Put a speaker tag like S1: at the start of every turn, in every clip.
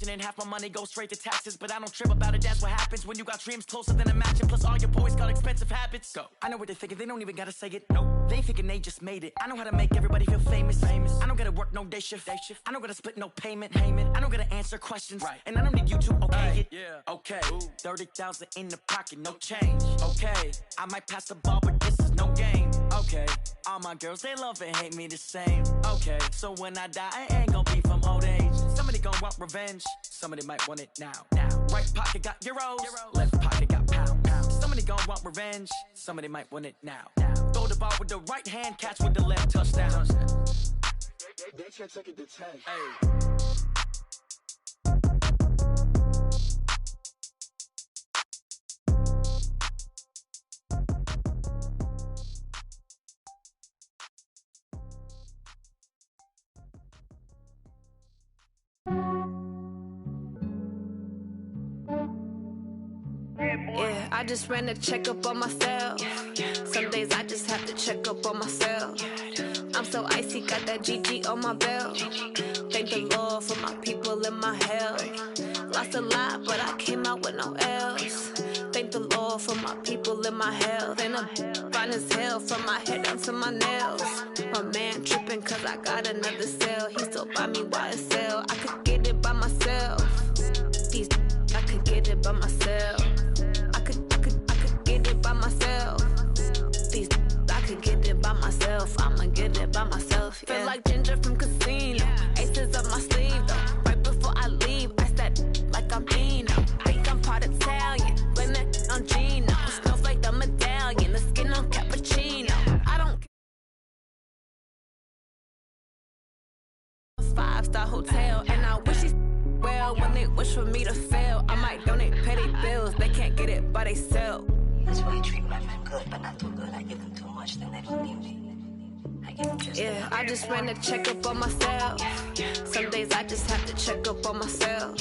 S1: And half my money goes straight to taxes, but I don't trip about it. That's what happens when you got dreams closer than a match, and plus all your boys got expensive habits. Go. I know what they're thinking, they don't even gotta say it. No, they thinking they just made it. I know how to make everybody feel famous. I don't gotta work no day shift. I don't gotta split no payment. I don't gotta answer questions, and I don't need you to okay it. Yeah. Okay. 30,000 in the pocket, no change. Okay. I might pass the ball, but this is no game. Okay. All my girls, they love and hate me the same. Okay. So when I die, I ain't gonna be from old age. Somebody gon' want revenge. Somebody might want it now. Right pocket got euros. Left pocket got pounds. Somebody gon' want revenge. Somebody might want it now. Throw the ball with the right hand, catch with the left, touchdown. They can't take it to 10. Hey.
S2: Yeah, I just ran a checkup on myself. Some days I just have to check up on myself. I'm so icy, got that GG on my belt. Thank the Lord for my people and my health. Lost a lot, but I came out with no L's. Thank the Lord for my people and my health. And I'm fine as hell from my head down to my nails. My man tripping cause I got another cell. He still buy me YSL. I could get it by myself. I could get it by myself. I could get it by myself. I could get it by myself. I'ma get it by myself. Yeah. Feel like Ginger from Casino. Aces up my sleeve though. Right before I leave, I step like I'm Dino. Think I'm part Italian. Blame it on Gino. Snowflake the medallion. The skin on cappuccino. I don't care. 5-star hotel. And I wish he well when they wish for me to fail. I might donate, pay their bills. They can't get it by they sell.
S3: That's why you treat my men good, but not too good. I give them too much, then they don't need me. I give them just
S2: yeah, I just ran a checkup on myself. Some days I just have to check up on myself.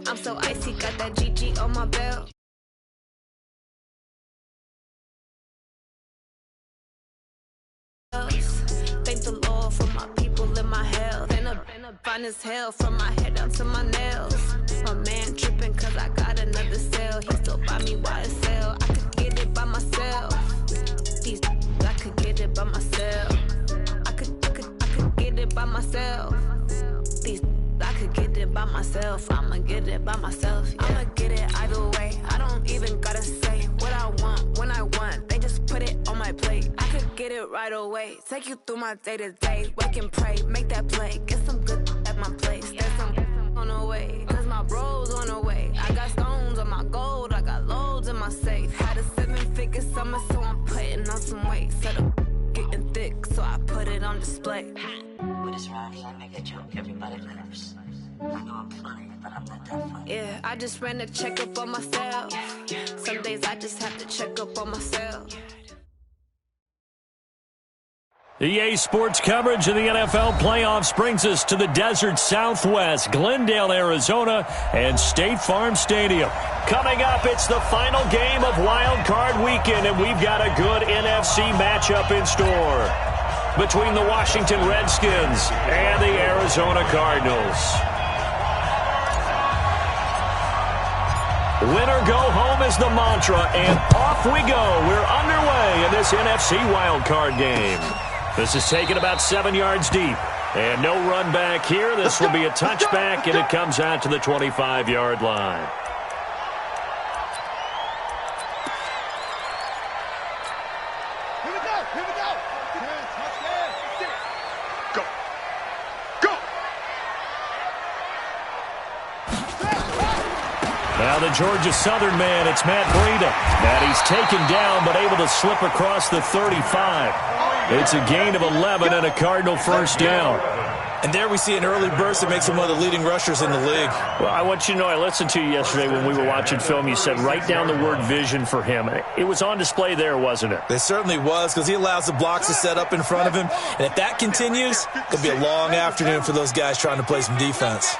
S2: I'm so icy, got that GG on my belt. Thank the Lord for my people and my health. And I'm fine as hell from my head down to my nails. My man tripping cause I got another cell. He still buy me YSL. I could get it by myself. I could get it by myself. I could get it by myself. I could get it by myself. I'ma get it by myself. Yeah. I'ma get it either way. I don't even gotta say what I want when I want. They just put it on my plate. I could get it right away. Take you through my day to day. Wake and pray, make that play. Get some good at my place. There's some on the way. Cause my bros on the way. I got stones on my gold. I got loads in my safe. Had a 7-figure summer, so I'm putting on some weight. Set up getting thick, so I put it on display.
S3: With this ride, I make a joke, everybody laughs. I know I'm funny, but I'm not that funny.
S2: Yeah, I just ran a checkup on myself. Some days I just have to check up on myself.
S4: EA Sports coverage of the NFL playoffs brings us to the desert Southwest, Glendale, Arizona, and State Farm Stadium. Coming up, it's the final game of Wildcard Weekend, and we've got a good NFC matchup in store between the Washington Redskins and the Arizona Cardinals. Winner go home is the mantra, and off we go. We're underway in this NFC wildcard game. This is taken about 7 yards deep, and no run back here. This will be a touchback, and it comes out to the 25-yard line.
S5: Here we go. Go.
S4: Now the Georgia Southern man, it's Matt Breida. That he's taken down, but able to slip across the 35. It's a gain of 11 and a Cardinal first down.
S6: And there we see an early burst that makes him one of the leading rushers in the league.
S4: Well, I want you to know, I listened to you yesterday when we were watching film. You said write down the word vision for him. It was on display there, wasn't it?
S6: It certainly was, because he allows the blocks to set up in front of him. And if that continues, it'll be a long afternoon for those guys trying to play some defense.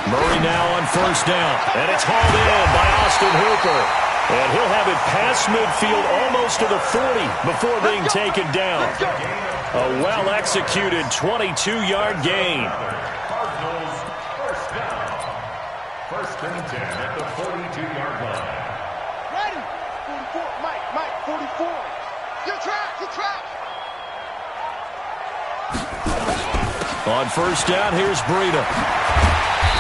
S4: Murray now on first down, and it's hauled in by Austin Hooper. And he'll have it past midfield almost to the 40 before being taken down. A well-executed 22-yard gain.
S7: Cardinals first down. First and 10 at the 42-yard line.
S5: Ready? 44. Mike, 44. Your track.
S4: On first down, here's Breida.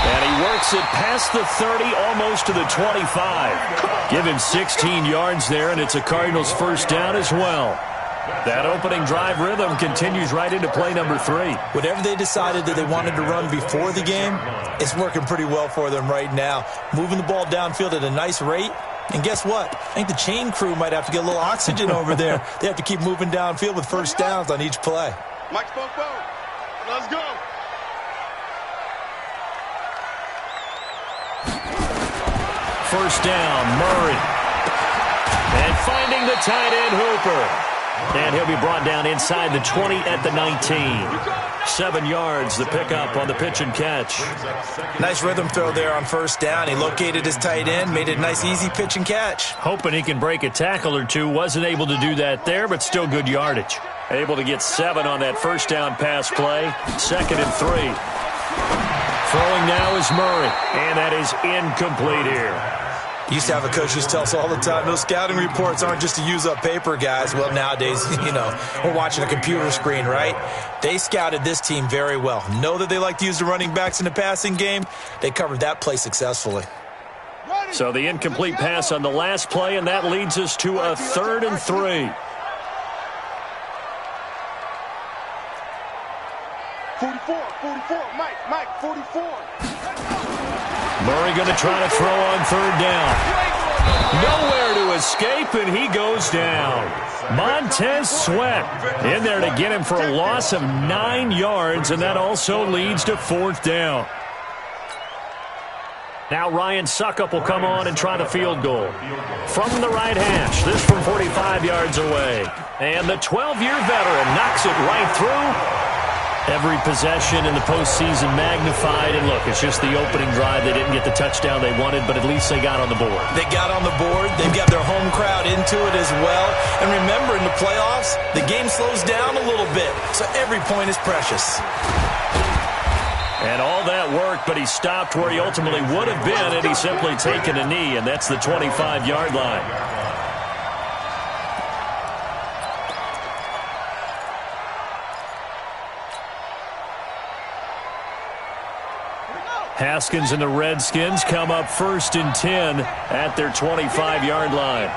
S4: And he works it past the 30, almost to the 25. Give him 16 yards there, and it's a Cardinals first down as well. That opening drive rhythm continues right into play number 3.
S6: Whatever they decided that they wanted to run before the game, it's working pretty well for them right now. Moving the ball downfield at a nice rate. And guess what? I think the chain crew might have to get a little oxygen over there. They have to keep moving downfield with first downs on each play.
S5: Mike spoke. Let's go.
S4: First down, Murray. And finding the tight end, Hooper. And he'll be brought down inside the 20 at the 19. 7 yards, the pickup on the pitch and catch.
S6: Nice rhythm throw there on first down. He located his tight end, made it a nice, easy pitch and catch.
S4: Hoping he can break a tackle or two. Wasn't able to do that there, but still good yardage. Able to get 7 on that first down pass play. 2nd and 3. Throwing now is Murray, and that is incomplete here.
S6: Used to have a coach who used to tell us all the time, those scouting reports aren't just to use up paper, guys. Well, nowadays, we're watching a computer screen, right? They scouted this team very well. Know that they like to use the running backs in the passing game. They covered that play successfully.
S4: So the incomplete pass on the last play, and that leads us to a 3rd and 3.
S5: 44. Mike, 44.
S4: Murray going to try to throw on 3rd down. Nowhere to escape, and he goes down. Montez Sweat in there to get him for a loss of 9 yards, and that also leads to 4th down. Now Ryan Suckup will come on and try the field goal. From the right hash, this from 45 yards away. And the 12-year veteran knocks it right through. Every possession in the postseason magnified. And look, it's just the opening drive. They didn't get the touchdown they wanted, but at least they got on the board.
S6: They got on the board. They've got their home crowd into it as well. And remember, in the playoffs, the game slows down a little bit. So every point is precious.
S4: And all that worked, but he stopped where he ultimately would have been, and he's simply taken a knee, and that's the 25-yard line. Haskins and the Redskins come up 1st and 10 at their 25-yard line.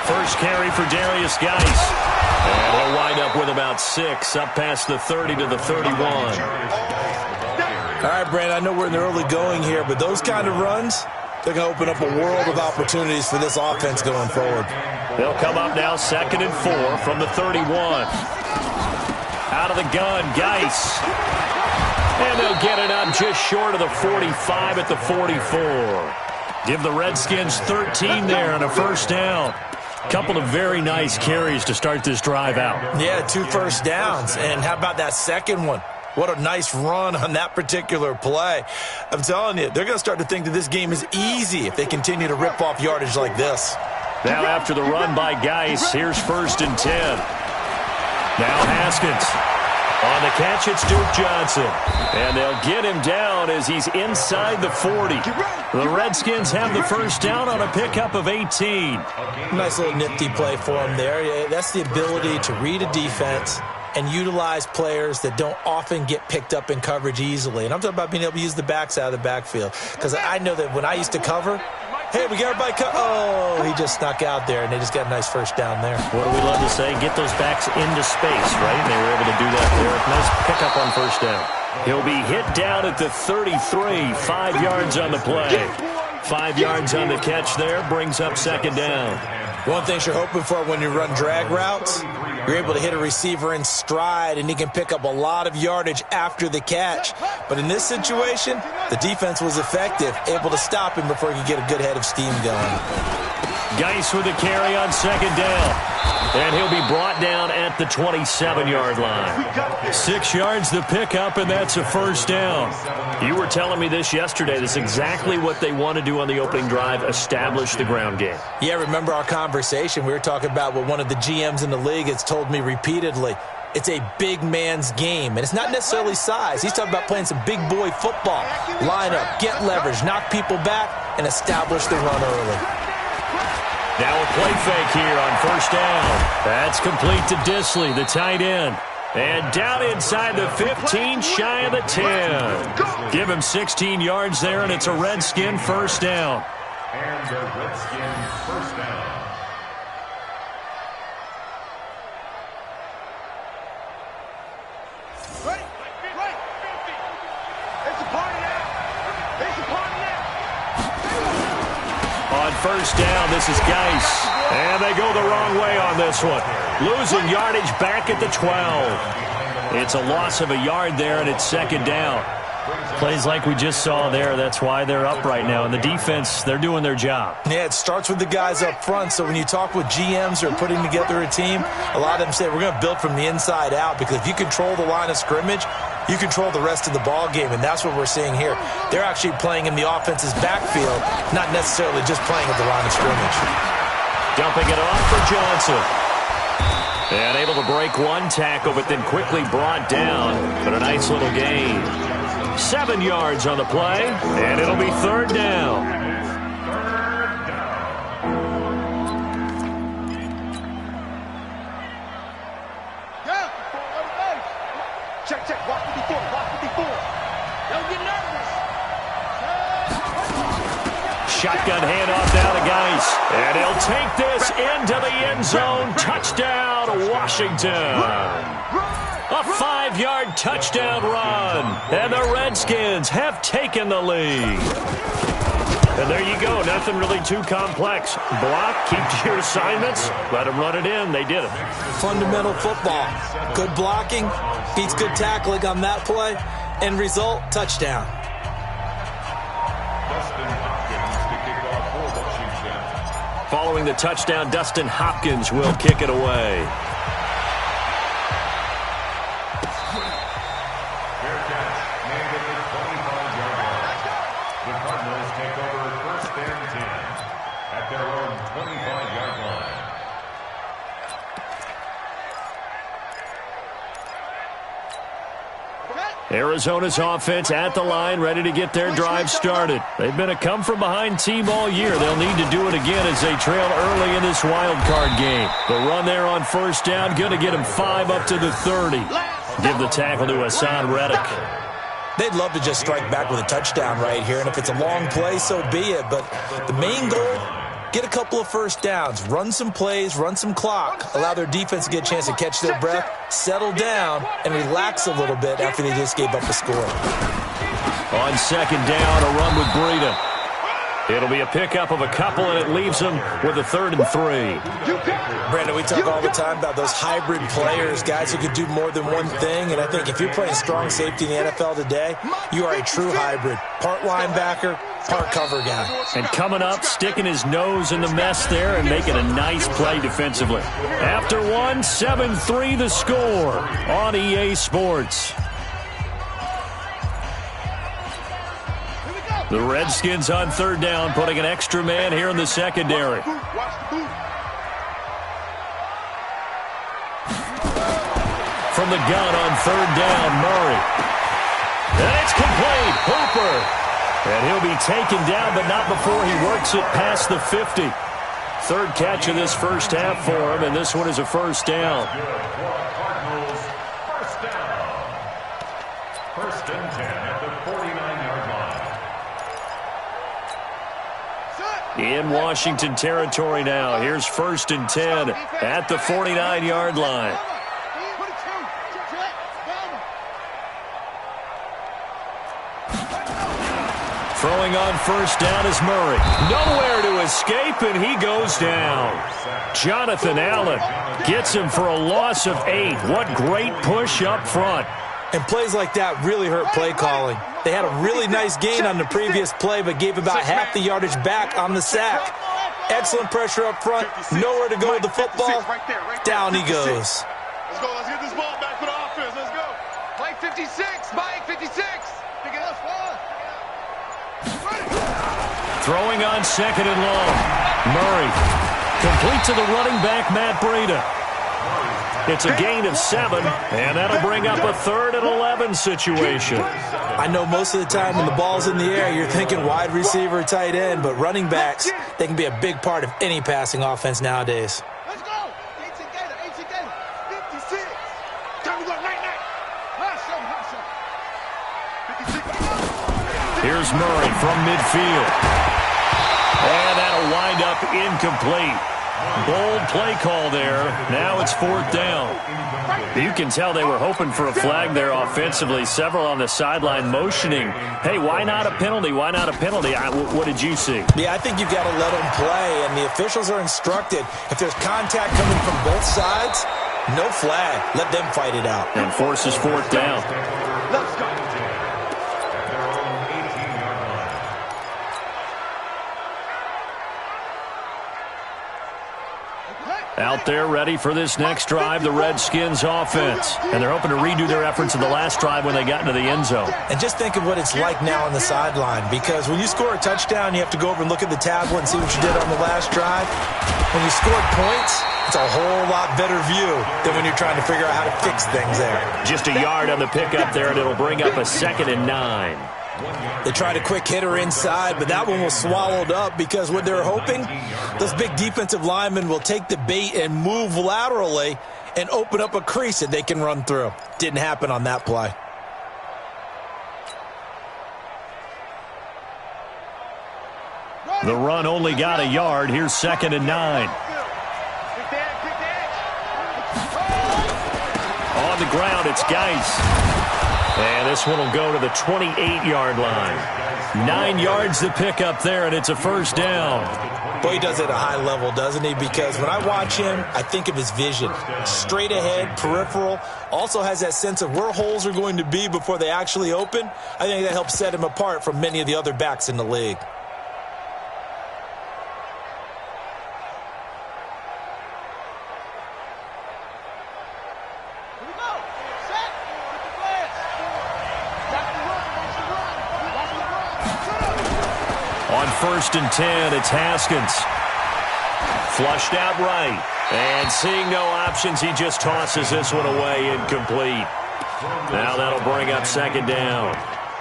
S4: First carry for Darius Geis. And he'll wind up with about 6, up past the 30 to the 31.
S6: All right, Brandon, I know we're in the early going here, but those kind of runs, they're going to open up a world of opportunities for this offense going forward.
S4: They'll come up now 2nd and 4 from the 31. Out of the gun, Geis. And they'll get it up just short of the 45 at the 44. Give the Redskins 13 there on a first down. Couple of very nice carries to start this drive out.
S6: Yeah, 2 first downs. And how about that second one? What a nice run on that particular play. I'm telling you, they're going to start to think that this game is easy if they continue to rip off yardage like this.
S4: Now after the run by Geis, here's 1st and 10. Now Haskins. On the catch, it's Duke Johnson. And they'll get him down as he's inside the 40. The Redskins have the first down on a pickup of 18.
S6: Nice little nifty play for him there. That's the ability to read a defense and utilize players that don't often get picked up in coverage easily. And I'm talking about being able to use the backs out of the backfield. Because I know that when I used to cover, hey, we got everybody oh, he just snuck out there, and they just got a nice first down there.
S4: What do we love to say? Get those backs into space, right? And they were able to do that there. Nice pickup on first down. He'll be hit down at the 33, 5 yards on the play. 5 yards on the catch there, brings up 2nd down.
S6: One thing you're hoping for when you run drag routes, you're able to hit a receiver in stride, and he can pick up a lot of yardage after the catch. But in this situation, the defense was effective, able to stop him before he could get a good head of steam going.
S4: Geis with the carry on second down. And he'll be brought down at the 27-yard line. 6 yards the pickup, and that's a first down. You were telling me this yesterday. That's exactly what they want to do on the opening drive, establish the ground game.
S6: Yeah, remember our conversation? We were talking about what one of the GMs in the league has told me repeatedly. It's a big man's game, and it's not necessarily size. He's talking about playing some big boy football. Line up, get leverage, knock people back, and establish the run early.
S4: Now a play fake here on first down. That's complete to Disley, the tight end. And down inside the 15, shy of the 10. Give him 16 yards there, and it's a Redskin first down.
S7: And the Redskins first down.
S4: On first down, this is Geis. And they go the wrong way on this one. Losing yardage back at the 12. It's a loss of a yard there, and it's second down. Plays like we just saw there. That's why they're up right now. And the defense, they're doing their job.
S6: Yeah, it starts with the guys up front. So when you talk with GMs who are putting together a team, a lot of them say we're going to build from the inside out, because if you control the line of scrimmage, you control the rest of the ball game, and that's what we're seeing here. They're actually playing in the offense's backfield, not necessarily just playing at the line of scrimmage.
S4: Dumping it off for Johnson. And able to break one tackle, but then quickly brought down. But a nice little gain. 7 yards on the play, and it'll be third down.
S5: Check. Watch 54. Don't get nervous.
S4: Shotgun handoff down to Geis. And he'll take this into the end zone. Touchdown, Washington. A 5-yard touchdown run. And the Redskins have taken the lead. And there you go. Nothing really too complex. Block, keep to your assignments, let them run it in. They did it.
S6: Fundamental football. Good blocking, beats good tackling on that play. End result, touchdown.
S4: Following the touchdown, Dustin Hopkins will kick it away.
S7: Fair catch, made at the 25-yard line. The Cardinals take over first and 10 at their own 25-yard line.
S4: Arizona's offense at the line, ready to get their drive started. They've been a come-from-behind team all year. They'll need to do it again as they trail early in this wild card game. The run there on first down, going to get them 5 up to the 30. Give the tackle to Hassan Reddick.
S6: They'd love to just strike back with a touchdown right here, and if it's a long play, so be it. But the main goal, get a couple of first downs, run some plays, run some clock, allow their defense to get a chance to catch their breath, settle down, and relax a little bit after they just gave up a score.
S4: On second down, a run with Breida. It'll be a pickup of a couple, and it leaves them with a 3rd and 3.
S6: Brandon, we talk all the time about those hybrid players, guys who can do more than one thing, and I think if you're playing strong safety in the NFL today, you are a true hybrid. Part linebacker, part cover guy.
S4: And coming up, sticking his nose in the mess there and making a nice play defensively. After one, 7-3 the score on EA Sports. The Redskins on third down, putting an extra man here in the secondary. From the gun on third down, Murray. And it's complete. Hooper. And he'll be taken down, but not before he works it past the 50. 3rd catch of this first half for him, and this one is a first down.
S7: Cardinals first down. 1st and 10 at the 49-yard line.
S4: In Washington territory now. Here's 1st and 10 at the 49-yard line. Throwing on first down is Murray. Nowhere to escape, and he goes down. Jonathan Allen gets him for a loss of 8. What great push up front.
S6: And plays like that really hurt play calling. They had a really nice gain on the previous play, but gave about half the yardage back on the sack. Excellent pressure up front. Nowhere to go with the football. Down he goes.
S5: Let's go. Let's get this ball back for the offense. Let's go. Mike 56. Mike 56. Pick it up.
S4: Throwing on second and long. Murray complete to the running back, Matt Breida. It's a gain of 7, and that'll bring up a 3rd and 11 situation.
S6: I know most of the time when the ball's in the air, you're thinking wide receiver, tight end, but running backs, they can be a big part of any passing offense nowadays.
S5: Let's go. 18 Gator. 56. Time to go right now. Hustle. 56.
S4: Here's Murray from midfield. And that'll wind up incomplete. Bold play call there. Now it's 4th down. You can tell they were hoping for a flag there offensively. Several on the sideline motioning. Hey, why not a penalty? Why not a penalty? What did you see?
S6: Yeah, I think you've got to let them play, and the officials are instructed. If there's contact coming from both sides, no flag. Let them fight it out.
S4: And forces 4th down.
S5: Let's go.
S4: Out there ready for this next drive, the Redskins offense. And they're hoping to redo their efforts in the last drive when they got into the end zone.
S6: And just think of what it's like now on the sideline, because when you score a touchdown, you have to go over and look at the tablet and see what you did on the last drive. When you scored points, it's a whole lot better view than when you're trying to figure out how to fix things there.
S4: Just a yard on the pickup there, and it'll bring up a 2nd and 9.
S6: They tried a quick hitter inside, but that one was swallowed up because what they're hoping, those big defensive linemen will take the bait and move laterally and open up a crease that they can run through. Didn't happen on that play.
S4: The run only got a yard. Here's 2nd and 9. On the ground, it's Geis. And this one will go to the 28-yard line. 9 yards to pick up there, and it's a 1st down.
S6: Boy, he does it at a high level, doesn't he? Because when I watch him, I think of his vision. Straight ahead, peripheral. Also has that sense of where holes are going to be before they actually open. I think that helps set him apart from many of the other backs in the league.
S4: On 1st and 10, it's Haskins. Flushed out right. And seeing no options, he just tosses this one away, incomplete. Now that'll bring up 2nd down.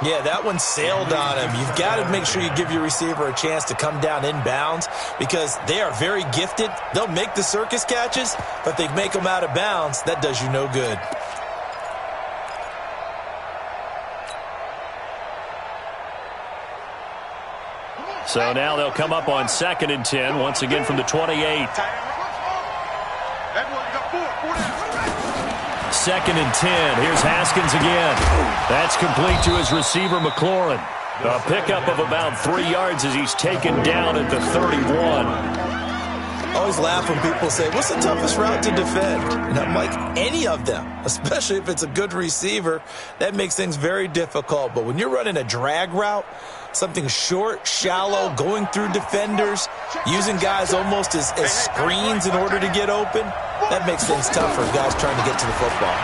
S6: Yeah, that one sailed on him. You've got to make sure you give your receiver a chance to come down inbounds because they are very gifted. They'll make the circus catches, but if they make them out of bounds, that does you no good.
S4: So now they'll come up on 2nd and 10, once again from the 28. 2nd and 10. Here's Haskins again. That's complete to his receiver, McLaurin. A pickup of about 3 yards as he's taken down at the 31.
S6: I always laugh when people say, what's the toughest route to defend? And I'm like, any of them, especially if it's a good receiver. That makes things very difficult. But when you're running a drag route, something short, shallow, going through defenders, using guys almost as screens in order to get open, that makes things tough for guys trying to get to the football.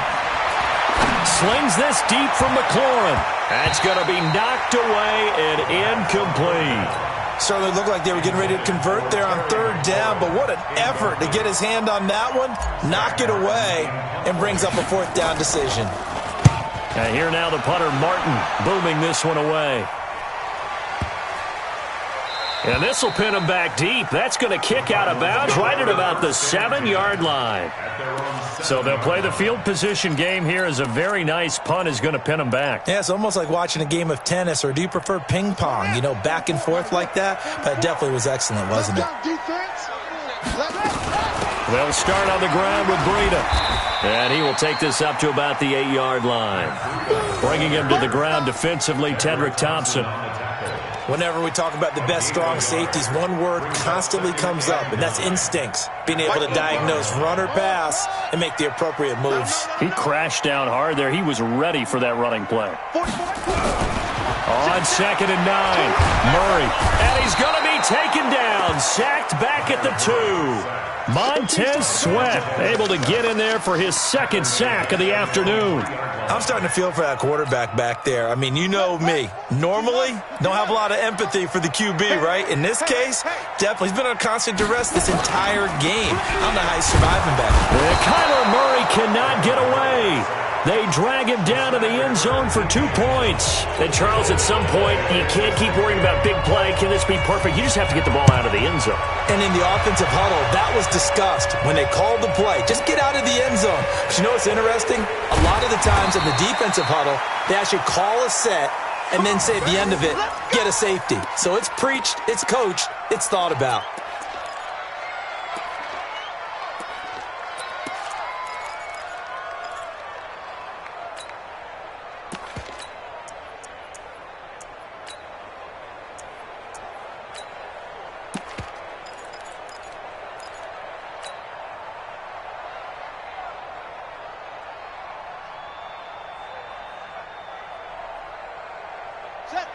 S4: Slings this deep from McLaurin. That's going to be knocked away and incomplete.
S6: Certainly looked like they were getting ready to convert there on 3rd down, but what an effort to get his hand on that one, knock it away, and brings up a 4th down decision.
S4: And here now the punter, Martin, booming this one away. And this will pin him back deep. That's going to kick out of bounds right at about the 7-yard line. So they'll play the field position game here as a very nice punt is going to pin him back.
S6: Yeah, it's almost like watching a game of tennis, or do you prefer ping pong? You know, back and forth like that? But it definitely was excellent, wasn't it?
S4: They'll start on the ground with Breida. And he will take this up to about the 8-yard line. Bringing him to the ground defensively, Tedrick Thompson.
S6: Whenever we talk about the best strong safeties, one word constantly comes up, and that's instincts. Being able to diagnose run or pass and make the appropriate moves.
S4: He crashed down hard there. He was ready for that running play. On 2nd and 9, Murray. And he's going to be taken down. Sacked back at the 2. Montez Sweat able to get in there for his 2nd sack of the afternoon.
S6: I'm starting to feel for that quarterback back there. I mean, you know me. Normally, don't have a lot of empathy for the QB, right? In this case, definitely. He's been on constant duress this entire game. I don't know how he's surviving back there.
S4: Kyler Murray cannot get away. They drag him down to the end zone for 2 points. And, Charles, at some point, you can't keep worrying about big play. Can this be perfect? You just have to get the ball out of the end zone.
S6: And in the offensive huddle, that was discussed when they called the play. Just get out of the end zone. But you know what's interesting? A lot of the times in the defensive huddle, they actually call a set and then say at the end of it, get a safety. So it's preached, it's coached, it's thought about.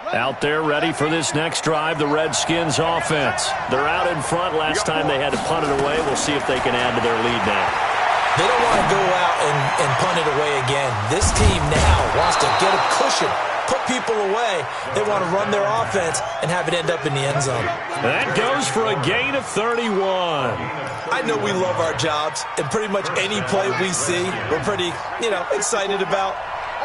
S4: Out there ready for this next drive, the Redskins offense. They're out in front. Last time they had to punt it away. We'll see if they can add to their lead now.
S6: They don't want to go out and punt it away again. This team now wants to get a cushion, put people away. They want to run their offense and have it end up in the end zone.
S4: That goes for a gain of 31.
S6: I know we love our jobs, and pretty much any play we see, we're pretty, excited about.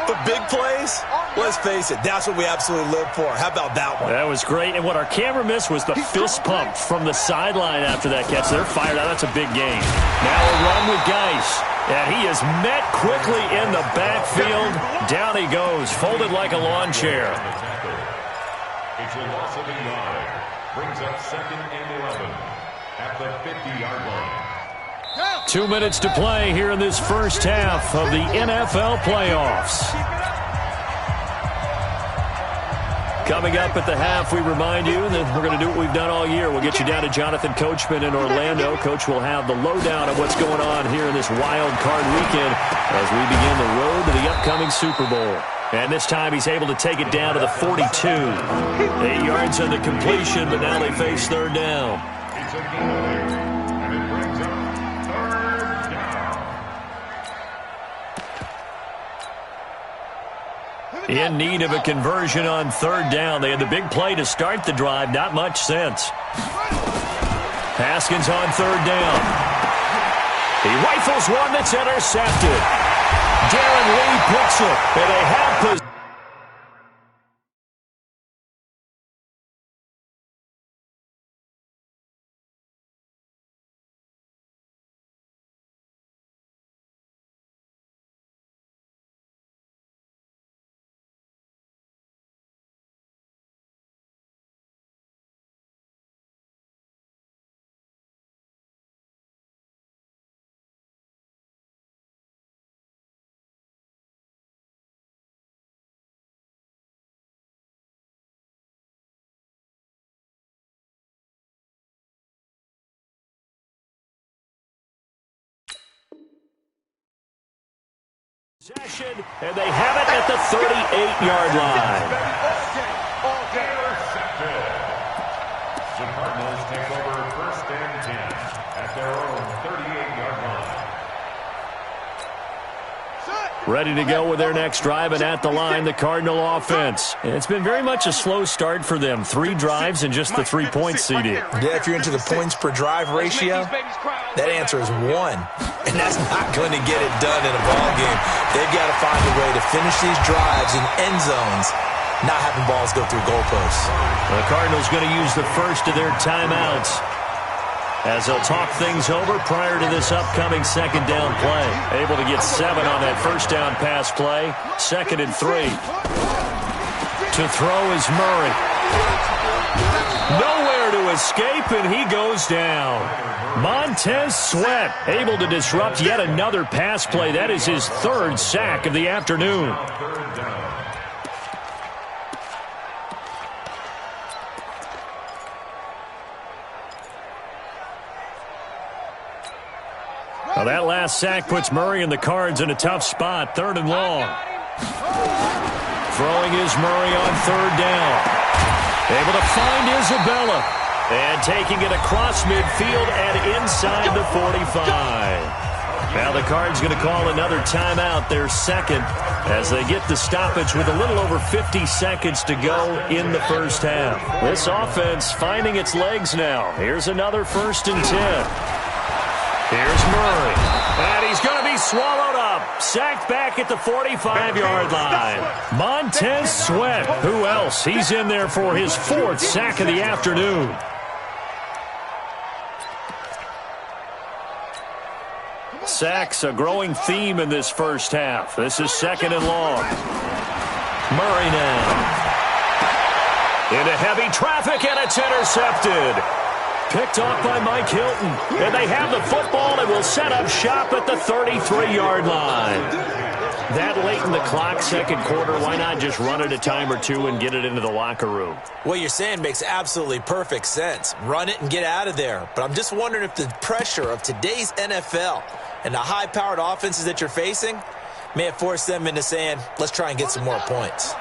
S6: But big plays, let's face it, that's what we absolutely live for. How about that one?
S4: That was great. And what our camera missed was the fist pump from the sideline after that catch. They're fired out. That's a big gain. Now a run with Geis. And he is met quickly in the backfield. Down he goes, folded like a lawn chair.
S7: It's a loss of a yard. Brings up 2nd and 11 at the 50-yard line.
S4: 2 minutes to play here in this first half of the NFL playoffs. Coming up at the half, we remind you that we're going to do what we've done all year. We'll get you down to Jonathan Coachman in Orlando. Coach will have the lowdown of what's going on here in this wild card weekend as we begin the road to the upcoming Super Bowl. And this time he's able to take it down to the 42. 8 yards on the completion, but now they face 3rd down.
S7: It's a game.
S4: In need of a conversion on 3rd down. They had the big play to start the drive. Not much sense. Haskins on 3rd down. He rifles one that's intercepted. Darren Lee picks it. And they have possession. And they have it at the 38-yard line.
S7: The Cardinals take over 1st and 10 at their own 38-yard line.
S4: Ready to go with their next drive, and at the line, the Cardinal offense. It's been very much a slow start for them. 3 drives and just the 3 points, CD.
S6: Yeah, if you're into the points per drive ratio, that answer is 1. And that's not going to get it done in a ball game. They've got to find a way to finish these drives in end zones, not having balls go through goalposts.
S4: The Cardinals going to use the first of their timeouts as they'll talk things over prior to this upcoming 2nd down play. Able to get 7 on that 1st down pass play. 2nd and 3. To throw is Murray. Nowhere to escape, and he goes down. Montez Sweat able to disrupt yet another pass play. That is his 3rd sack of the afternoon. Well, that last sack puts Murray and the Cards in a tough spot. 3rd and long. Throwing is Murray on third down. Able to find Isabella. And taking it across midfield and inside the 45. Now the Cards going to call another timeout, their second, as they get the stoppage with a little over 50 seconds to go in the first half. This offense finding its legs now. Here's another 1st and 10. Here's Murray. And he's going to be swallowed up. Sacked back at the 45-yard line. Montez Sweat. Who else? He's in there for his 4th sack of the afternoon. Sacks, a growing theme in this first half. This is 2nd and long. Murray now. Into heavy traffic, and it's intercepted. Picked off by Mike Hilton. And they have the football and will set up shop at the 33-yard line. That late in the clock, second quarter, why not just run it a time or two and get it into the locker room?
S6: What you're saying makes absolutely perfect sense. Run it and get out of there. But I'm just wondering if the pressure of today's NFL and the high-powered offenses that you're facing may have forced them into saying, let's try and get some more points.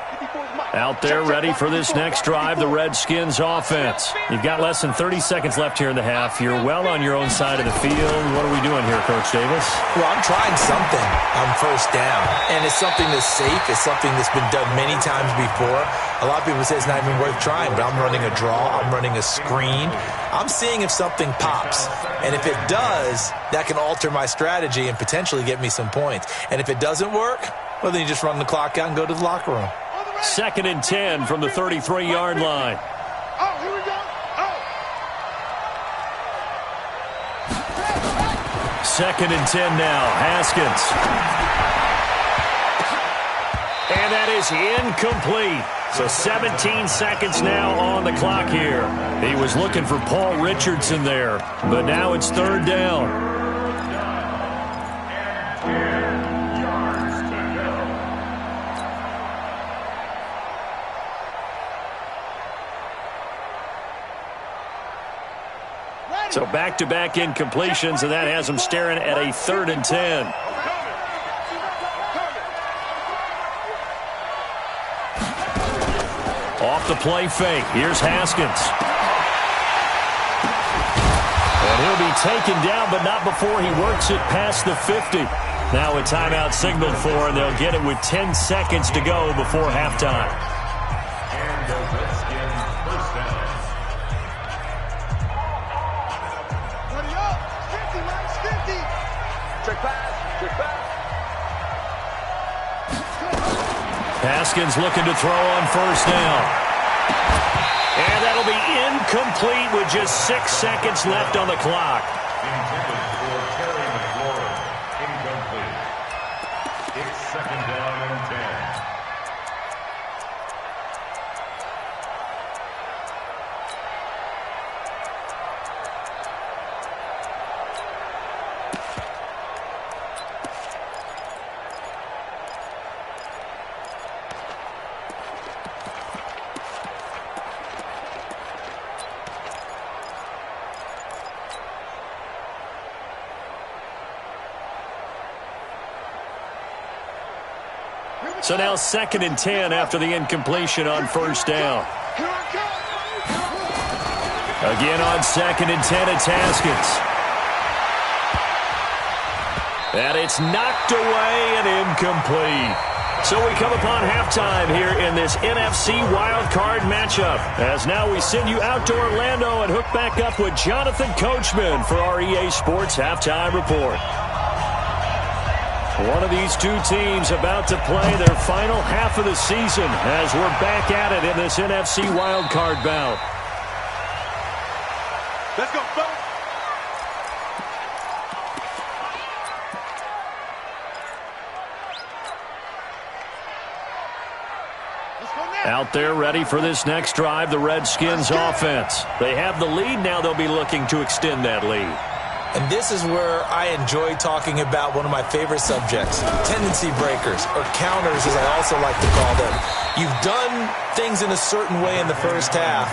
S4: Out there ready for this next drive, the Redskins offense. You've got less than 30 seconds left here in the half. You're well on your own side of the field. What are we doing here, Coach Davis?
S6: Well, I'm trying something on first down, and it's something that's safe. It's something that's been done many times before. A lot of people say it's not even worth trying, but I'm running a draw. I'm running a screen. I'm seeing if something pops, and if it does, that can alter my strategy and potentially get me some points. And if it doesn't work, well, then you just run the clock out and go to the locker room.
S4: 2nd and 10 from the 33-yard line.
S5: Oh, here we go. Oh.
S4: 2nd and 10 now. Haskins. And that is incomplete. So 17 seconds now on the clock here. He was looking for Paul Richardson there, but now it's 3rd down. So back-to-back incompletions, and that has them staring at a 3rd and 10. Off the play fake. Here's Haskins. And he'll be taken down, but not before he works it past the 50. Now a timeout signaled for, and they'll get it with 10 seconds to go before halftime.
S7: And the Redskins first down.
S5: Ready up. 50, Max, 50. Check pass. Check pass.
S4: Haskins looking to throw on first down. And that'll be incomplete with just 6 seconds left on the clock.
S7: Intended for Terry McLaurin. Incomplete. It's 2nd down and 10.
S4: So now 2nd and 10 after the incompletion on first down. Again on 2nd and 10, it's Haskins. And it's knocked away and incomplete. So we come upon halftime here in this NFC Wildcard matchup. As now we send you out to Orlando and hook back up with Jonathan Coachman for our EA Sports Halftime Report. One of these two teams about to play their final half of the season as we're back at it in this NFC wildcard bout.
S5: Let's go, folks.
S4: Out there ready for this next drive, the Redskins offense. They have the lead. Now they'll be looking to extend that lead.
S6: And this is where I enjoy talking about one of my favorite subjects, tendency breakers, or counters as I also like to call them. You've done things in a certain way in the first half,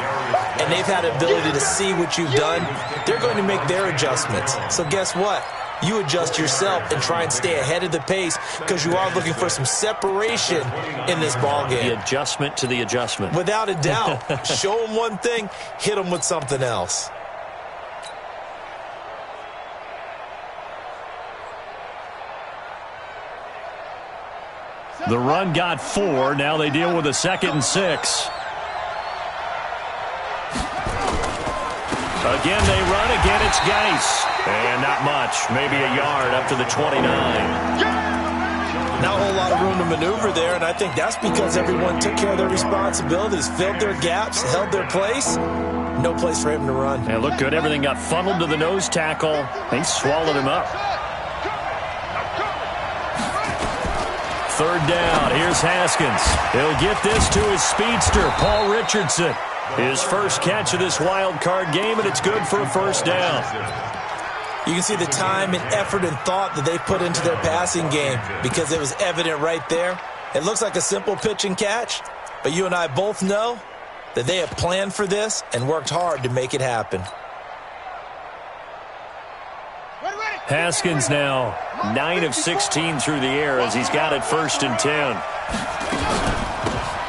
S6: and they've had the ability to see what you've done. They're going to make their adjustments. So guess what? you adjust yourself and try and stay ahead of the pace because you are looking for some separation in this ball game.
S4: The adjustment to the adjustment.
S6: Without a doubt. Show them one thing, hit them with something else.
S4: The run got 4. Now they deal with a 2nd and 6. Again, they run. Again, it's Geis. And not much. Maybe a yard up to the 29.
S6: Not a whole lot of room to maneuver there, and I think that's because everyone took care of their responsibilities, filled their gaps, held their place. No place for him to run.
S4: And looked good. Everything got funneled to the nose tackle. They swallowed him up. 3rd down. Here's Haskins. He'll get this to his speedster, Paul Richardson. His first catch of this wild card game, and it's good for a 1st down.
S6: You can see the time and effort and thought that they put into their passing game because it was evident right there. It looks like a simple pitch and catch, but you and I both know that they have planned for this and worked hard to make it happen.
S4: Haskins now 9 of 16 through the air as he's got it 1st and 10.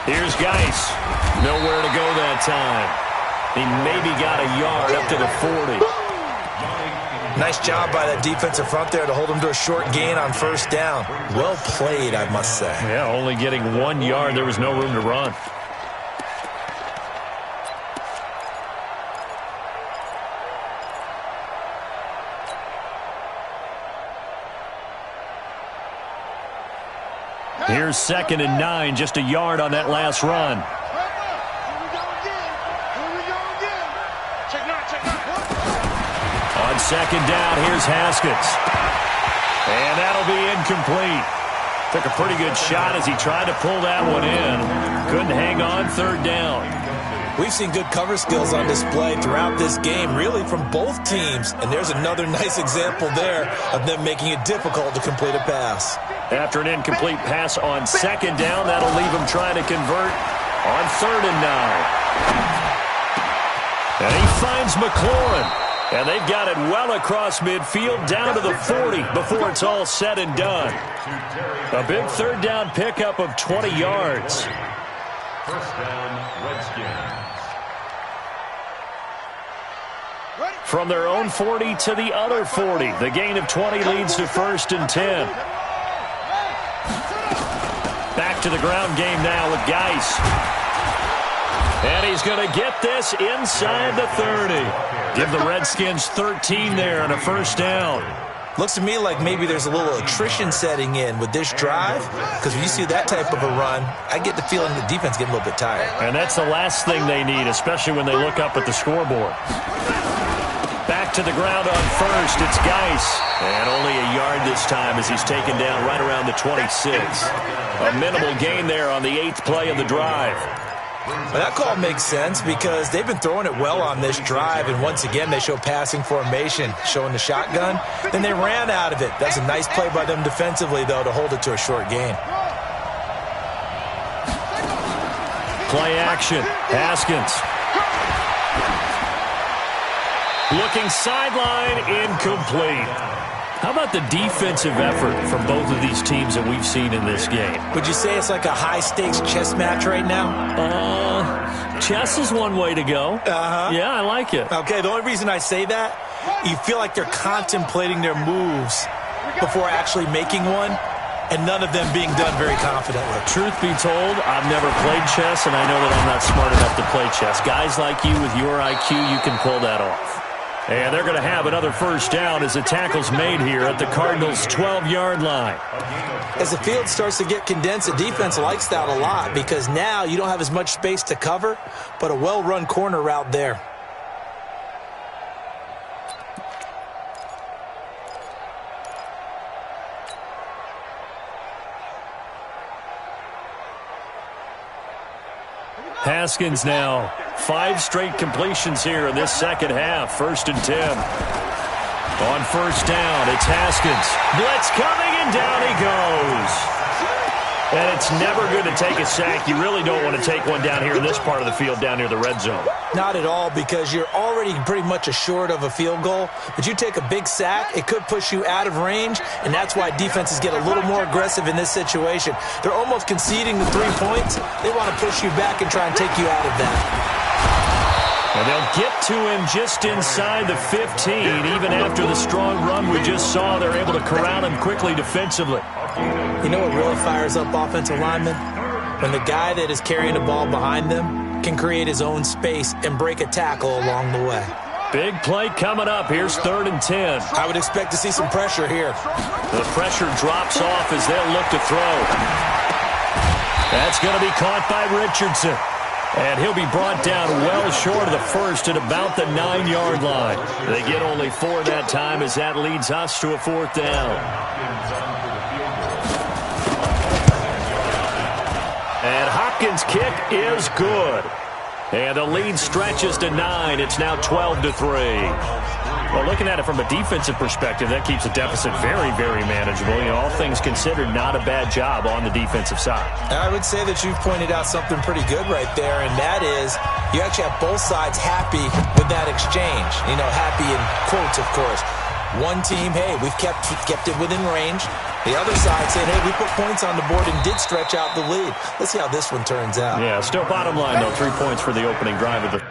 S4: Here's Geis. Nowhere to go that time. He maybe got a yard up to the 40.
S6: Nice job by that defensive front there to hold him to a short gain on 1st down. Well played, I must say.
S4: Yeah, only getting 1 yard. There was no room to run. Here's 2nd and 9, just a yard on that last run. On 2nd down, here's Haskins. And that'll be incomplete. Took a pretty good shot as he tried to pull that one in. Couldn't hang on 3rd down.
S6: We've seen good cover skills on display throughout this game, really from both teams. And there's another nice example there of them making it difficult to complete a pass.
S4: After an incomplete pass on 2nd down, that'll leave him trying to convert on 3rd and 9. And he finds McLaurin. And they've got it well across midfield down to the 40 before it's all said and done. A big 3rd down pickup of 20 yards.
S7: 1st down, Redskins.
S4: From their own 40 to the other 40. The gain of 20 leads to 1st and 10. Back to the ground game now with Geis. And he's going to get this inside the 30. Give the Redskins 13 there and a 1st down.
S6: Looks to me like maybe there's a little attrition setting in with this drive, because when you see that type of a run, I get the feeling the defense getting a little bit tired.
S4: And that's the last thing they need, especially when they look up at the scoreboard. Back to the ground on 1st, it's Geis. And only a yard this time as he's taken down right around the 26. A minimal gain there on the 8th play of the drive.
S6: Well, that call makes sense because they've been throwing it well on this drive, and once again they show passing formation, showing the shotgun. Then they ran out of it. That's a nice play by them defensively, though, to hold it to a short gain.
S4: Play action. Haskins. Looking sideline, incomplete. How about the defensive effort from both of these teams that we've seen in this game?
S6: Would you say it's like a high-stakes chess match right now?
S4: Chess is one way to go. Yeah, I like it.
S6: Okay, the only reason I say that, you feel like they're contemplating their moves before actually making one, and none of them being done very confidently.
S4: Truth be told, I've never played chess, and I know that I'm not smart enough to play chess. Guys like you with your IQ, you can pull that off. And they're going to have another 1st down as the tackle's made here at the Cardinals' 12-yard line.
S6: As the field starts to get condensed, the defense likes that a lot because now you don't have as much space to cover, but a well-run corner route there.
S4: Haskins now 5 straight completions here in this 2nd half. 1st and 10. On 1st down, it's Haskins. Blitz coming, and down he goes. And it's never good to take a sack. You really don't want to take one down here in this part of the field, down near the red zone.
S6: Not at all, because you're already pretty much assured of a field goal. But you take a big sack, it could push you out of range, and that's why defenses get a little more aggressive in this situation. They're almost conceding the 3 points. They want to push you back and try and take you out of that.
S4: And they'll get to him just inside the 15. Even after the strong run we just saw, they're able to corral him quickly defensively.
S6: You know what really fires up offensive linemen? When the guy that is carrying the ball behind them can create his own space and break a tackle along the way.
S4: Big play coming up. Here's 3rd and 10.
S6: I would expect to see some pressure here.
S4: The pressure drops off as they'll look to throw. That's going to be caught by Richardson. And he'll be brought down well short of the first at about the 9-yard line. They get only 4 that time as that leads us to a 4th down. And Hopkins' kick is good. And the lead stretches to 9. It's now 12-3. Well, looking at it from a defensive perspective, that keeps the deficit very, very manageable. You know, all things considered, not a bad job on the defensive side.
S6: I would say that you've pointed out something pretty good right there, and that is you actually have both sides happy with that exchange. You know, happy in quotes, of course. One team, hey, we've kept it within range. The other side saying, hey, we put points on the board and did stretch out the lead. Let's see how this one turns out.
S4: Yeah, still bottom line, though, 3 points for the opening drive of the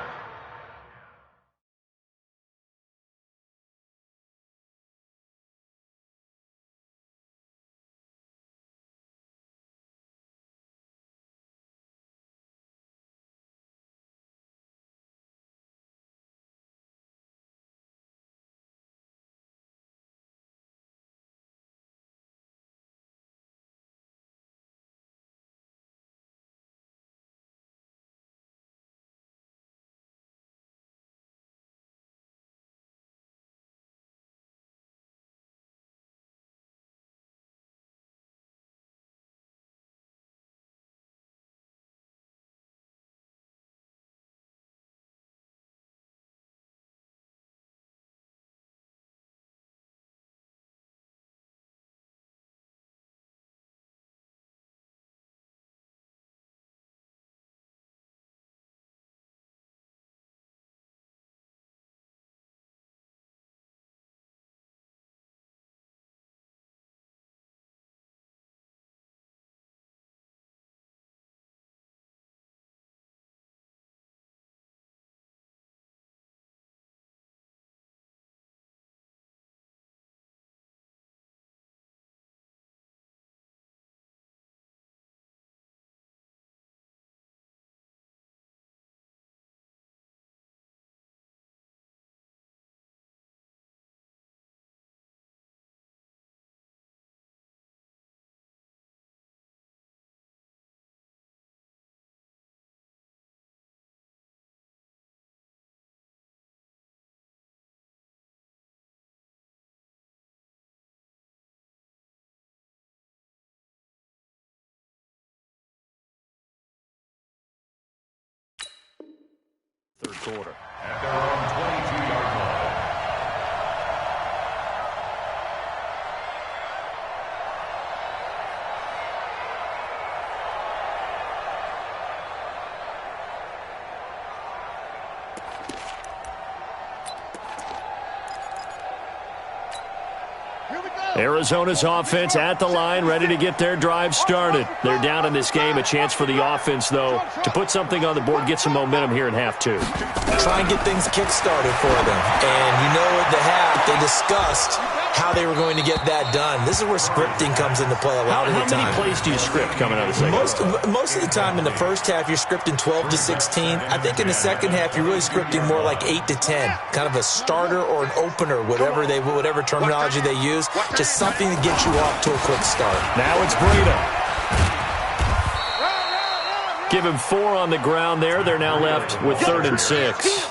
S4: third quarter.
S7: At their own 22-yard line.
S4: Arizona's offense at the line, ready to get their drive started. They're down in this game. A chance for the offense, though, to put something on the board, get some momentum here in half 2.
S6: Try and get things kick-started for them. And you know at the half, they discussed how they were going to get that done. This is where scripting comes into play a lot of the time.
S4: How many plays do you script coming out of the second?
S6: Most of the time in the first half, you're scripting 12 to 16. I think in the second half, you're really scripting more like 8 to 10. Kind of a starter or an opener, whatever terminology they use. Just something to get you off to a quick start.
S4: Now it's Breida. Give him 4 on the ground there. They're now left with 3rd and 6.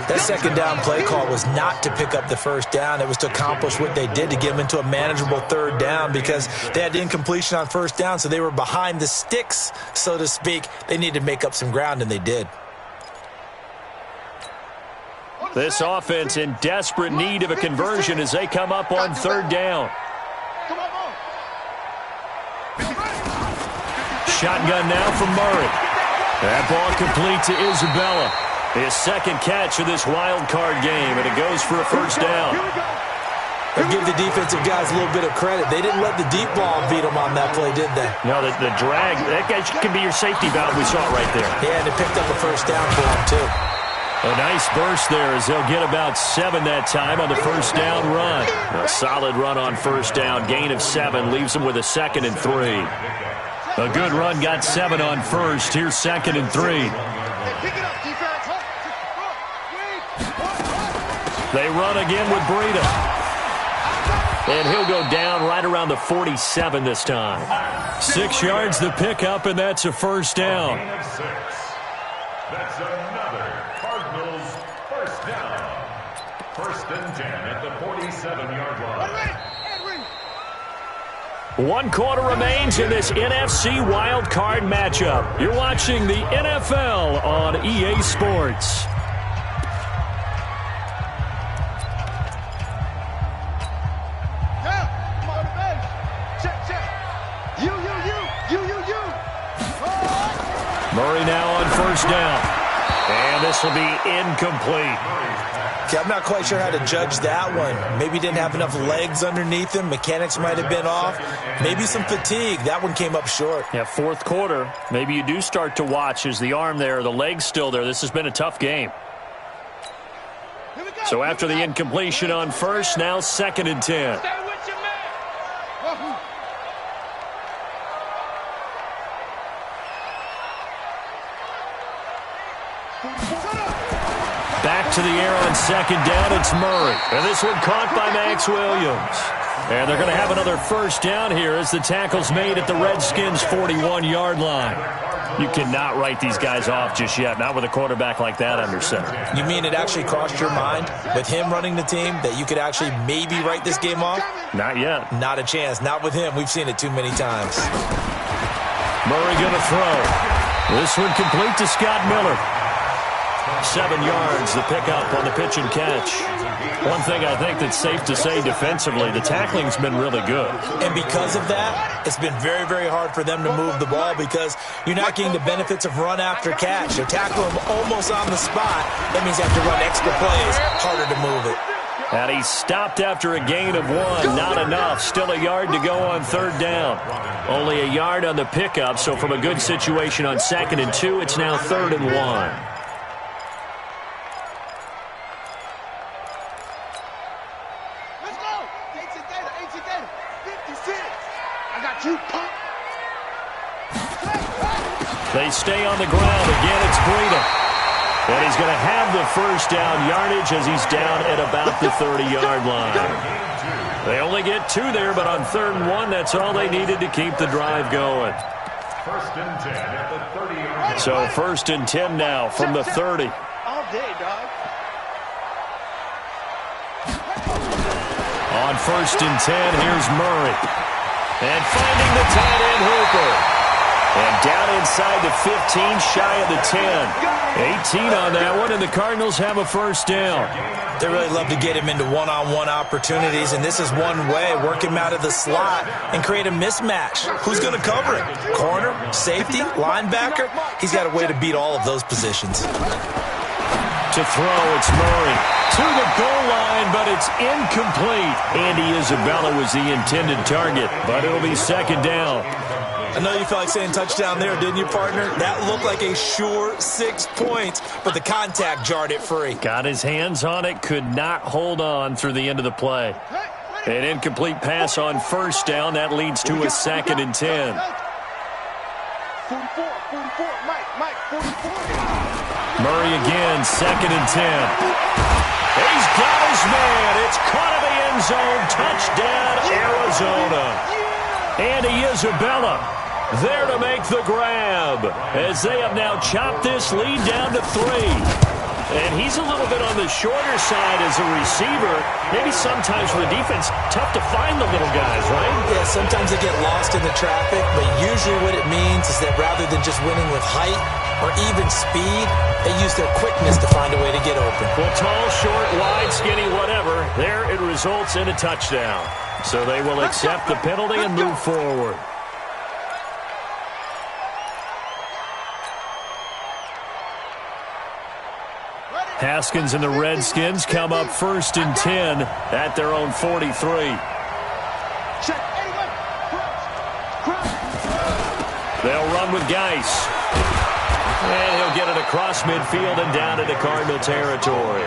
S6: That second down play call was not to pick up the first down. It was to accomplish what they did, to get them into a manageable 3rd down, because they had incompletion on first down, so they were behind the sticks, so to speak. They needed to make up some ground, and they did.
S4: This offense in desperate need of a conversion as they come up on 3rd down. shotgun now from Murray. That ball complete to Isabella. His second catch of this wild card game, and it goes for a first down.
S6: But give the defensive guys a little bit of credit. They didn't let the deep ball beat them on that play, did they?
S4: No, the drag, that guy can be your safety valve. We saw it right there.
S6: Yeah, and it picked up a first down for them, too.
S4: A nice burst there as they'll get about 7 that time on the first down run. A solid run on first down. Gain of 7 leaves them with a 2nd and 3. A good run got 7 on first. Here's 2nd and 3. They run again with Breida. And he'll go down right around the 47 this time. 6 yards the pickup, and that's a first down.
S7: That's another Cardinals first down. 1st and 10 at the 47-yard line.
S4: 1 quarter remains in this NFC Wild Card matchup. You're watching the NFL on EA Sports. Murray now on first down. And this will be incomplete.
S6: Okay, I'm not quite sure how to judge that one. Maybe he didn't have enough legs underneath him. Mechanics might have been off. Maybe some fatigue. That one came up short.
S4: Yeah, 4th quarter. Maybe you do start to watch. Is the arm there, the leg's still there? This has been a tough game. So after the incompletion on first, now 2nd and 10. Back to the air on 2nd down, it's Murray. And this one caught by Max Williams. And they're going to have another first down here as the tackle's made at the Redskins' 41-yard line. You cannot write these guys off just yet, not with a quarterback like that under center.
S6: You mean it actually crossed your mind with him running the team that you could actually maybe write this game off?
S4: Not yet.
S6: Not a chance. Not with him. We've seen it too many times.
S4: Murray going to throw. This one complete to Scott Miller. 7 yards, the pickup on the pitch and catch. One thing I think that's safe to say defensively, the tackling's been really good.
S6: And because of that, it's been very, very hard for them to move the ball because you're not getting the benefits of run after catch. You're tackling them almost on the spot. That means you have to run extra plays, harder to move it.
S4: And he stopped after a gain of 1. Not enough. Still a yard to go on 3rd down. Only a yard on the pickup, so from a good situation on 2nd and 2, it's now 3rd and 1. They stay on the ground. Again, it's Breida. And he's going to have the first down yardage as he's down at about the 30-yard line. They only get 2 there, but on 3rd and 1, that's all they needed to keep the drive going.
S7: 1st and 10 at the 30-yard line.
S4: So 1st and 10 now from the 30.
S5: All day, dog.
S4: On 1st and 10, here's Murray. And finding the tight end Hooper. And down inside the 15, shy of the 10. 18 on that one, and the Cardinals have a first down.
S6: They really love to get him into one-on-one opportunities, and this is one way. Work him out of the slot and create a mismatch. Who's going to cover him? Corner, safety, linebacker? He's got a way to beat all of those positions.
S4: To throw, it's Murray. To the goal line, but it's incomplete. Andy Isabella was the intended target, but it'll be 2nd down.
S6: I know you felt like saying touchdown there, didn't you, partner? That looked like a sure 6 points, but the contact jarred it free.
S4: Got his hands on it, could not hold on through the end of the play. An incomplete pass on first down. That leads to a 2nd and 10.
S5: 44, Mike, 44.
S4: Murray again, 2nd and 10. He's got his man. It's caught in the end zone. Touchdown, Arizona. Andy Isabella there to make the grab as they have now chopped this lead down to 3. And he's a little bit on the shorter side as a receiver. Maybe sometimes for the defense, tough to find the little guys, right?
S6: Yeah, sometimes they get lost in the traffic, but usually what it means is that rather than just winning with height or even speed, they use their quickness to find a way to get open.
S4: Well, tall, short, wide, skinny, whatever, there it results in a touchdown. So they will accept the penalty and move forward. Haskins and the Redskins come up 1st and 10 at their own 43. They'll run with Geis. And he'll get it across midfield and down into Cardinal territory.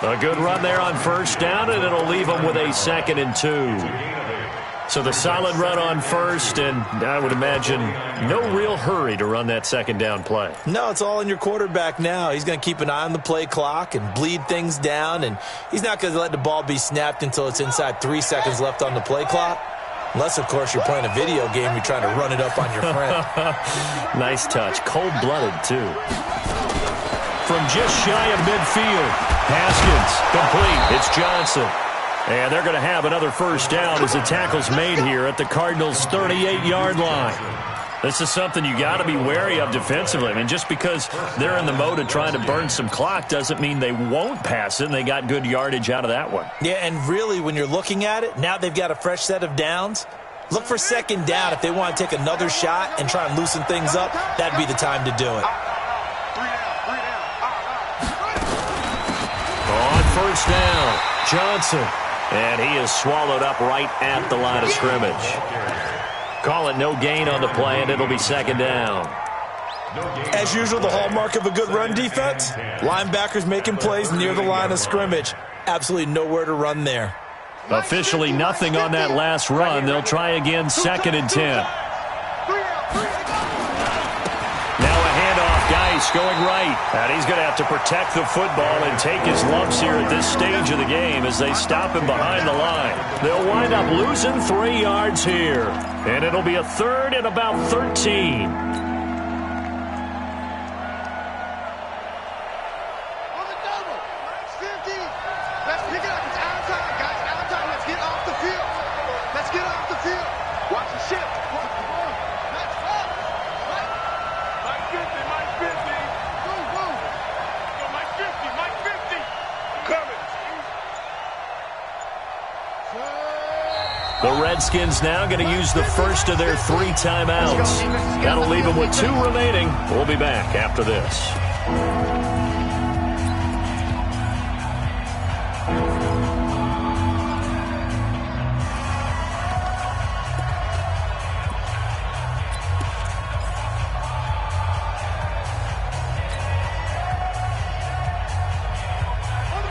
S4: A good run there on 1st down, and it'll leave them with a 2nd and 2. So the solid run on 1st, and I would imagine no real hurry to run that 2nd down play.
S6: No, it's all in your quarterback now. He's going to keep an eye on the play clock and bleed things down, and he's not going to let the ball be snapped until it's inside 3 seconds left on the play clock. Unless, of course, you're playing a video game, you're trying to run it up on your friend.
S4: Nice touch. Cold-blooded, too. From just shy of midfield, Haskins, complete. It's Johnson. And they're going to have another 1st down as the tackle's made here at the Cardinals' 38-yard line. This is something you got to be wary of defensively. I mean, just because they're in the mode of trying to burn some clock doesn't mean they won't pass it, and they got good yardage out of that one.
S6: Yeah, and really, when you're looking at it, now they've got a fresh set of downs. Look for 2nd down. If they want to take another shot and try and loosen things up, that'd be the time to do it.
S4: On 1st down, Johnson. And he is swallowed up right at the line of scrimmage. Call it no gain on the play, and it'll be 2nd down.
S6: As usual, the hallmark of a good run defense, linebackers making plays near the line of scrimmage. Absolutely nowhere to run there.
S4: Officially nothing on that last run. They'll try again, 2nd and 10. Geis going right, and he's going to have to protect the football and take his lumps here at this stage of the game as they stop him behind the line. They'll wind up losing 3 yards here, and it'll be a 3rd and about 13.
S5: Let's pick it up. It's out of time, guys. Out of time. Let's get off the field. Let's get off the field. Watch the shift. Let's go. Mike 50, Mike 50. Move, move. Go, Mike 50, Mike 50. Coming.
S4: The Redskins now going to use the first of their 3 timeouts. That'll leave them with 2 remaining. We'll be back after this.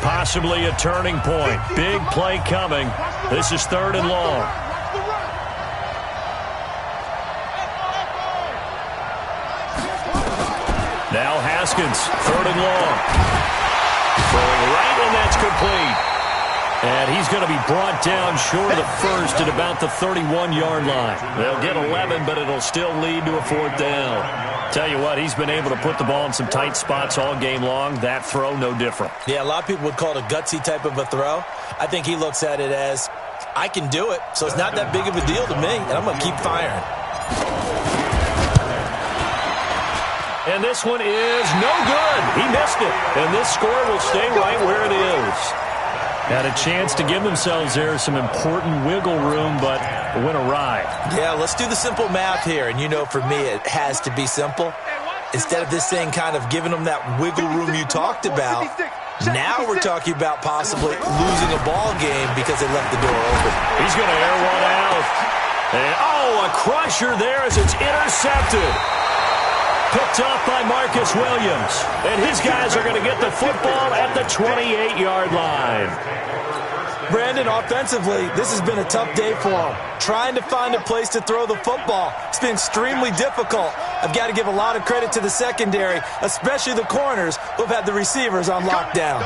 S4: Possibly a turning point. Big play coming. This is 3rd and long. Now Haskins, 3rd and long. Throwing right, and that's complete. And he's going to be brought down short of the first at about the 31-yard line. They'll get 11, but it'll still lead to a 4th down. Tell you what, he's been able to put the ball in some tight spots all game long. That throw, no different.
S6: Yeah, a lot of people would call it a gutsy type of a throw. I think he looks at it as, I can do it, so it's not that big of a deal to me, and I'm going to keep firing.
S4: And this one is no good. He missed it, and this score will stay right where it is. Had a chance to give themselves there some important wiggle room, but went awry.
S6: Yeah, let's do the simple math here. And you know, for me, it has to be simple. Instead of this thing kind of giving them that wiggle room you talked about, now we're talking about possibly losing a ball game because they left the door open.
S4: He's going to air one out. And, a crusher there as it's intercepted. Picked off by Marcus Williams. And his guys are going to get the football at the 28-yard line.
S6: Brandon, offensively, this has been a tough day for him. Trying to find a place to throw the football. It's been extremely difficult. I've got to give a lot of credit to the secondary, especially the corners who have had the receivers on lockdown.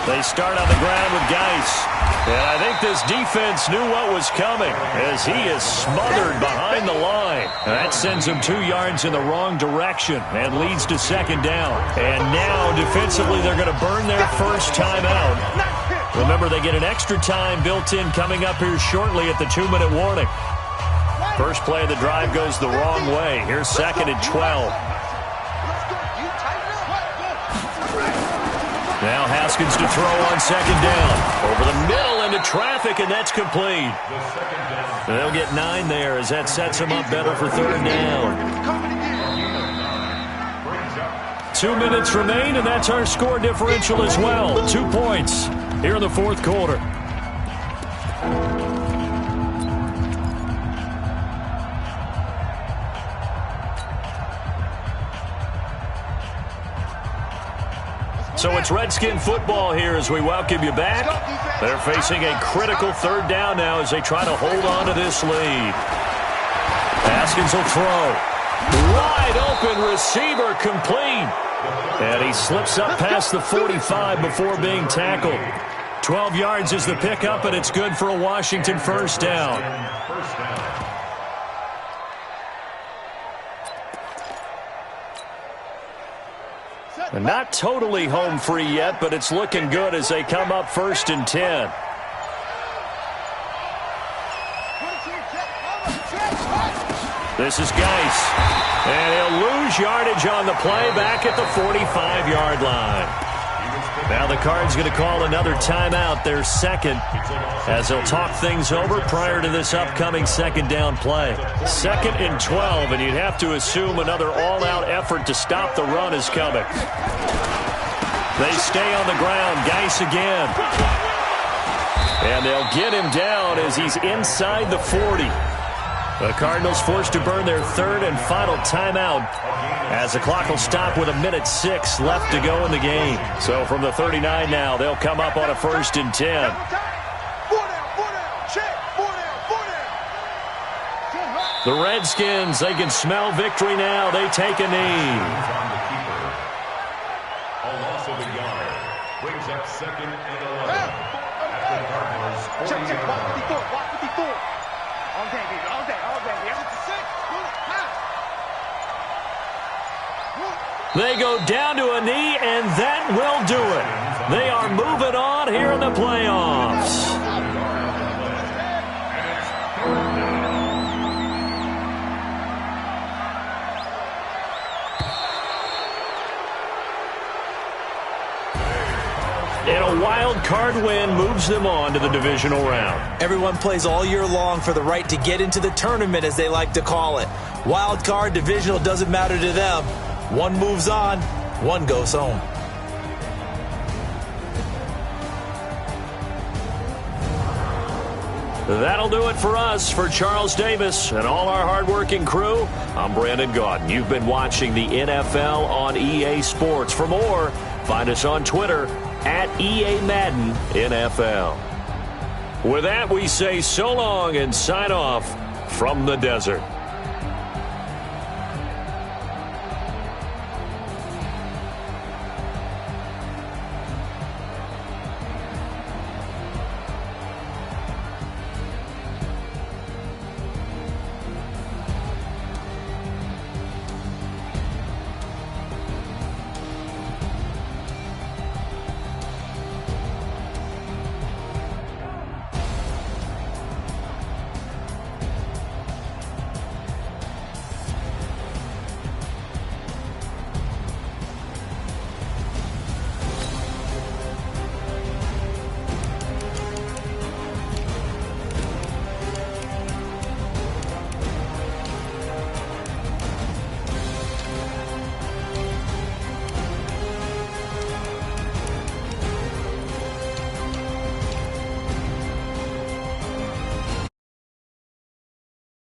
S4: They start on the ground with Geis. And I think this defense knew what was coming as he is smothered behind the line. And that sends him 2 yards in the wrong direction and leads to 2nd down. And now, defensively, they're going to burn their first timeout. Remember, they get an extra time built in coming up here shortly at the 2-minute warning. First play of the drive goes the wrong way. Here's 2nd and 12. Now Haskins to throw on 2nd down. Over the middle into traffic, and that's complete. They'll get 9 there as that sets them up better for 3rd down. 2 minutes remain, and that's our score differential as well. 2 points here in the fourth quarter. So it's Redskin football here as we welcome you back. They're facing a critical third down now as they try to hold on to this lead. Haskins will throw. Wide open receiver complete. And he slips up past the 45 before being tackled. 12 yards is the pickup, and it's good for a Washington first down. And not totally home free yet, but it's looking good as they come up 1st and 10. This is Geis. And he'll lose yardage on the play back at the 45-yard line. Now the Cards going to call another timeout, their second, as they'll talk things over prior to this upcoming second down play. 2nd and 12, and you'd have to assume another all-out effort to stop the run is coming. They stay on the ground. Geis again. And they'll get him down as he's inside the 40. The Cardinals forced to burn their 3rd and final timeout as the clock will stop with 1:06 left to go in the game. So from the 39 now, they'll come up on a 1st and 10. The Redskins, they can smell victory now. They take a knee.
S7: A loss of a yard brings up 2nd and 11 at the Cardinals' 40-yard line.
S4: They go down to a knee, and that will do it. They are moving on here in the playoffs. And a wild card win moves them on to the divisional round.
S6: Everyone plays all year long for the right to get into the tournament, as they like to call it. Wild card, divisional, doesn't matter to them. One moves on, one goes home.
S4: That'll do it for us. For Charles Davis and all our hardworking crew, I'm Brandon Gaudin. You've been watching the NFL on EA Sports. For more, find us on Twitter at EA Madden NFL. With that, we say so long and sign off from the desert.